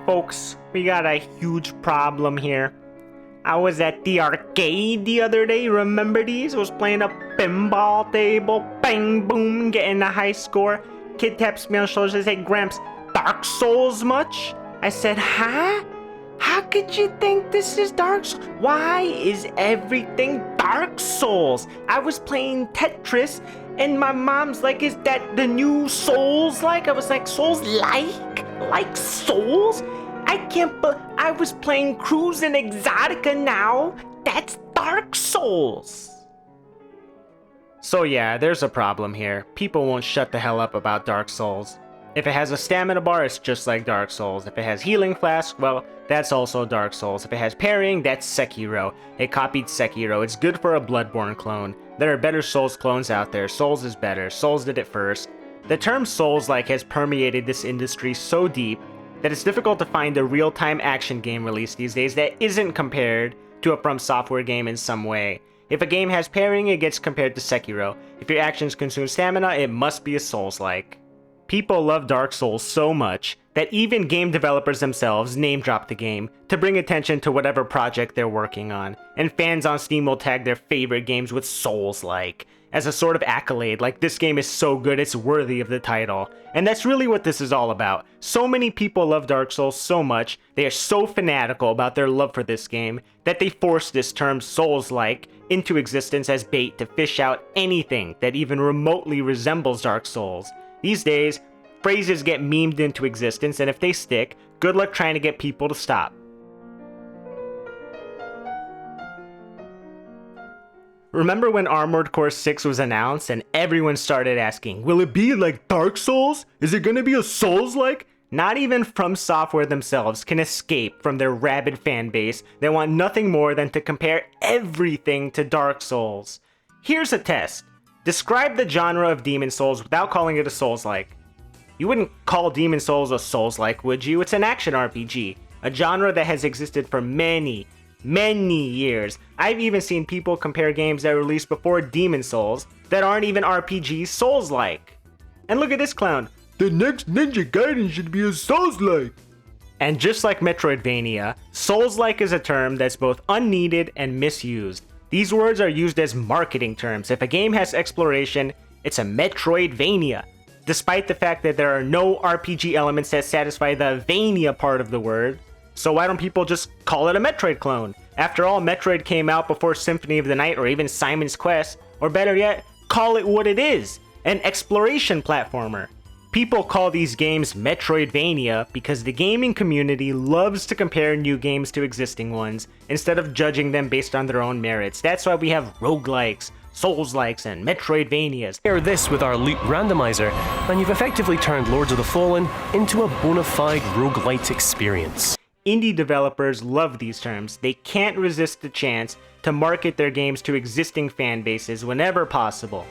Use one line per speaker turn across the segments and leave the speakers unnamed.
Folks, we got a huge problem here. I was at the arcade the other day, remember these? I was playing a pinball table, bang boom, getting a high score. Kid taps me on the shoulder and says, Gramps, Dark Souls much? I said, huh? How could you think this is Dark Souls? Why is everything Dark Souls? I was playing Tetris and my mom's like, is that the new Soulslike? I was like, Soulslike? Like Souls? I was playing Cruisin' Exotica now. That's Dark Souls. So yeah, there's a problem here. People won't shut the hell up about Dark Souls. If it has a stamina bar, it's just like Dark Souls. If it has healing flask, well, that's also Dark Souls. If it has parrying, that's Sekiro. It copied Sekiro. It's good for a Bloodborne clone. There are better Souls clones out there. Souls is better. Souls did it first. The term Souls-like has permeated this industry so deep that it's difficult to find a real-time action game release these days that isn't compared to a From Software game in some way. If a game has parrying, it gets compared to Sekiro. If your actions consume stamina, it must be a Souls-like. People love Dark Souls so much that even game developers themselves name-drop the game to bring attention to whatever project they're working on, and fans on Steam will tag their favorite games with Souls-like as a sort of accolade, like this game is so good it's worthy of the title. And that's really what this is all about. So many people love Dark Souls so much, they are so fanatical about their love for this game, that they force this term Souls-like into existence as bait to fish out anything that even remotely resembles Dark Souls. These days, phrases get memed into existence, and if they stick, good luck trying to get people to stop. Remember when Armored Core 6 was announced and everyone started asking, will it be like Dark Souls? Is it gonna be a Souls-like? Not even From Software themselves can escape from their rabid fan base that want nothing more than to compare everything to Dark Souls. Here's a test. Describe the genre of Demon Souls without calling it a Souls-like. You wouldn't call Demon Souls a Souls-like, would you? It's an action RPG, a genre that has existed for many years. I've even seen people compare games that were released before Demon Souls that aren't even RPGs Souls-like. And look at this clown. The next Ninja Gaiden should be a Souls-like. And just like Metroidvania, Souls-like is a term that's both unneeded and misused. These words are used as marketing terms. If a game has exploration, it's a Metroidvania, despite the fact that there are no RPG elements that satisfy the Vania part of the word. So why don't people just call it a Metroid clone? After all, Metroid came out before Symphony of the Night or even Simon's Quest, or better yet, call it what it is, an exploration platformer. People call these games Metroidvania because the gaming community loves to compare new games to existing ones, instead of judging them based on their own merits. That's why we have Roguelikes, Soulslikes, and Metroidvanias.
Pair this with our loot randomizer, and you've effectively turned Lords of the Fallen into a bona fide roguelite experience.
Indie developers love these terms. They can't resist the chance to market their games to existing fan bases whenever possible.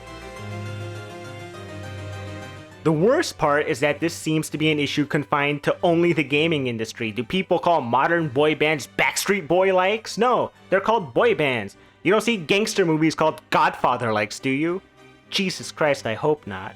The worst part is that this seems to be an issue confined to only the gaming industry. Do people call modern boy bands Backstreet Boy-likes? No, they're called boy bands. You don't see gangster movies called Godfather-likes, do you? Jesus Christ, I hope not.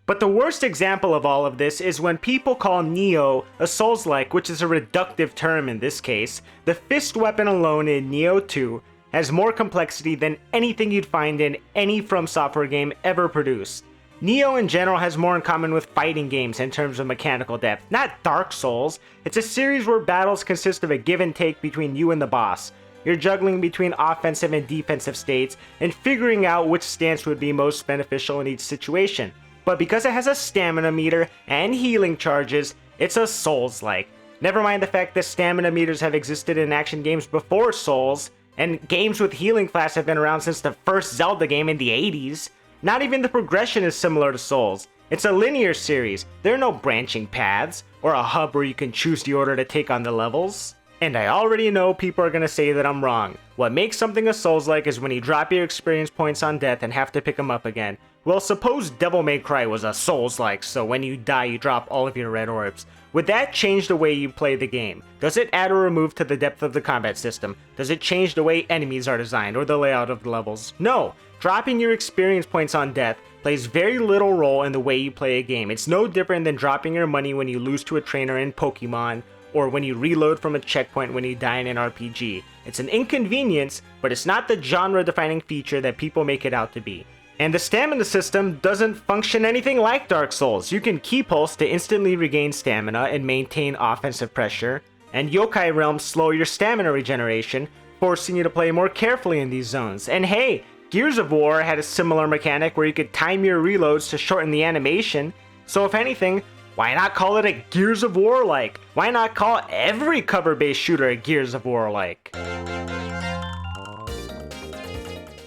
But the worst example of all of this is when people call Nioh a Souls-like, which is a reductive term in this case. The fist weapon alone in Nioh 2 has more complexity than anything you'd find in any From Software game ever produced. Nioh in general has more in common with fighting games in terms of mechanical depth, not Dark Souls. It's a series where battles consist of a give and take between you and the boss. You're juggling between offensive and defensive states and figuring out which stance would be most beneficial in each situation. But because it has a stamina meter and healing charges, it's a Souls-like. Never mind the fact that stamina meters have existed in action games before Souls, and games with healing flasks have been around since the first Zelda game in the 80s. Not even the progression is similar to Souls. It's a linear series. There are no branching paths, or a hub where you can choose the order to take on the levels. And I already know people are gonna say that I'm wrong. What makes something a Souls-like is when you drop your experience points on death and have to pick them up again. Well, suppose Devil May Cry was a Souls-like, so when you die you drop all of your red orbs. Would that change the way you play the game? Does it add or remove to the depth of the combat system? Does it change the way enemies are designed or the layout of the levels? No! Dropping your experience points on death plays very little role in the way you play a game. It's no different than dropping your money when you lose to a trainer in Pokemon, or when you reload from a checkpoint when you die in an RPG. It's an inconvenience, but it's not the genre-defining feature that people make it out to be. And the stamina system doesn't function anything like Dark Souls. You can key pulse to instantly regain stamina and maintain offensive pressure, and yokai realms slow your stamina regeneration, forcing you to play more carefully in these zones. And hey, Gears of War had a similar mechanic where you could time your reloads to shorten the animation, so if anything, why not call it a Gears of War-like? Why not call every cover-based shooter a Gears of War-like?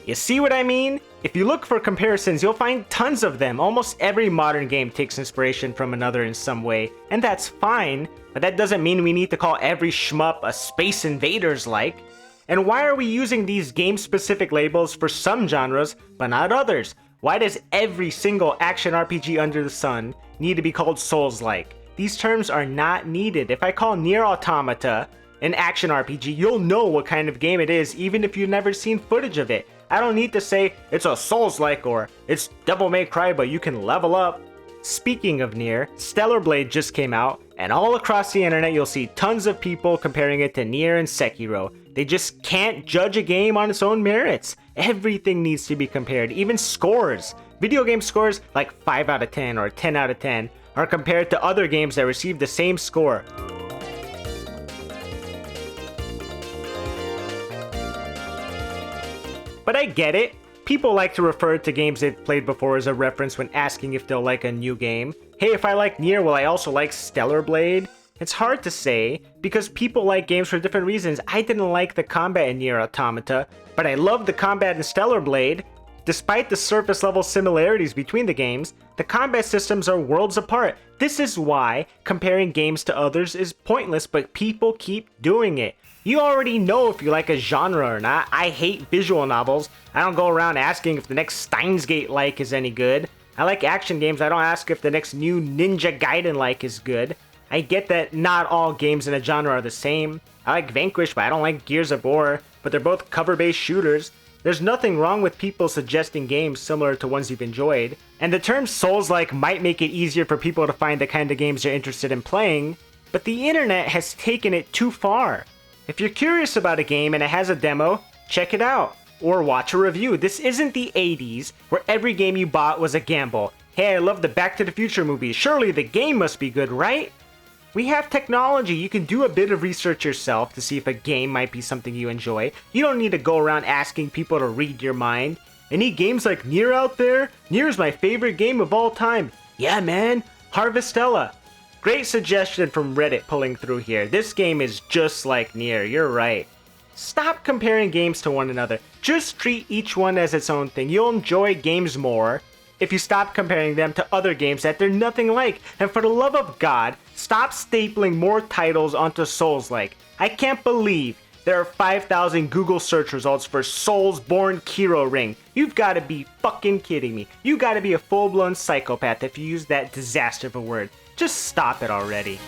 You see what I mean? If you look for comparisons, you'll find tons of them. Almost every modern game takes inspiration from another in some way, and that's fine, but that doesn't mean we need to call every shmup a Space Invaders-like. And why are we using these game-specific labels for some genres, but not others? Why does every single action RPG under the sun need to be called Souls-like? These terms are not needed. If I call Nier Automata an action RPG, you'll know what kind of game it is, even if you've never seen footage of it. I don't need to say it's a Souls-like or it's Devil May Cry, but you can level up. Speaking of Nier, Stellar Blade just came out, and all across the internet you'll see tons of people comparing it to Nier and Sekiro. They just can't judge a game on its own merits. Everything needs to be compared, even scores. Video game scores like 5 out of 10 or 10 out of 10 are compared to other games that receive the same score. But I get it. People like to refer to games they've played before as a reference when asking if they'll like a new game. Hey, if I like Nier, will I also like Stellar Blade? It's hard to say, because people like games for different reasons. I didn't like the combat in Nier Automata, but I loved the combat in Stellar Blade. Despite the surface level similarities between the games, the combat systems are worlds apart. This is why comparing games to others is pointless, but people keep doing it. You already know if you like a genre or not. I hate visual novels. I don't go around asking if the next Steins Gate-like is any good. I like action games. I don't ask if the next new Ninja Gaiden-like is good. I get that not all games in a genre are the same. I like Vanquish, but I don't like Gears of War, but they're both cover-based shooters. There's nothing wrong with people suggesting games similar to ones you've enjoyed, and the term Souls-like might make it easier for people to find the kind of games they're interested in playing, but the internet has taken it too far. If you're curious about a game and it has a demo, check it out, or watch a review. This isn't the 80s, where every game you bought was a gamble. Hey, I love the Back to the Future movies, surely the game must be good, right? We have technology. You can do a bit of research yourself to see if a game might be something you enjoy. You don't need to go around asking people to read your mind. Any games like Nier out there? Nier is my favorite game of all time. Yeah, man. Harvestella. Great suggestion from Reddit pulling through here. This game is just like Nier. You're right. Stop comparing games to one another. Just treat each one as its own thing. You'll enjoy games more if you stop comparing them to other games that they're nothing like. And for the love of God, stop stapling more titles onto Souls-like. I can't believe there are 5,000 Google search results for Soulsbornekirorings. You've got to be fucking kidding me. You got to be a full-blown psychopath if you use that disaster of a word. Just stop it already.